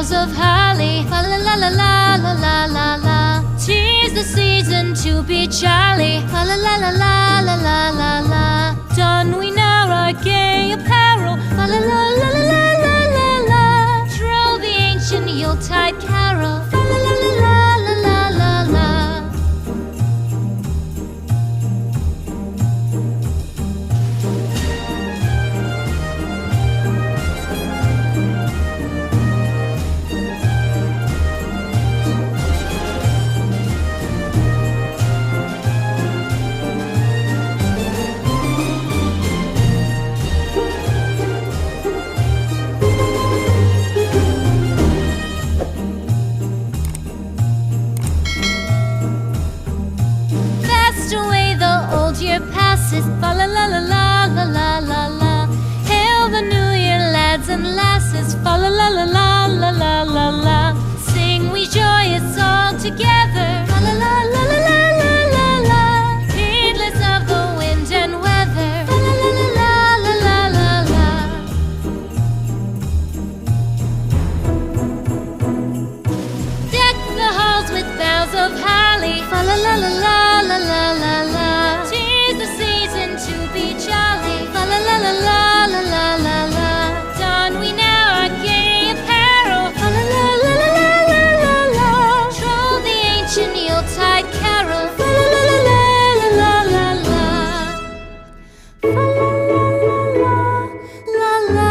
boughs of holly. Fa la la la la la la la la. 'Tis the season to be jolly. Fa la la la la la la la la. Don we now our gay apparel. Fa la la la la la la la la. Troll the ancient Yuletide carol. Fa la la la la la la la la. Year passes, fa la la la la la la la la. Hail the new year, lads and lasses, fa la la la la la la la la. Sing we joyous all together, fa la la la la la la la la. Heedless of the wind and weather, fa la la la la la la la la. Deck the halls with boughs of holly, fa la la la la la la la la. To be jolly, fa la la la la la la la la. Don we now our gay apparel, fa la la la la la la la la. Troll the ancient Yuletide carol, fa la la la la la la la la. Fa la la la la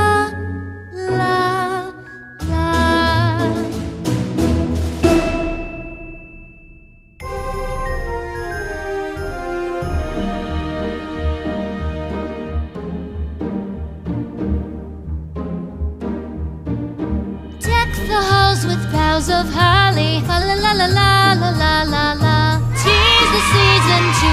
la la. The halls with boughs of holly, fa la la la la la la la la. 'Tis the season to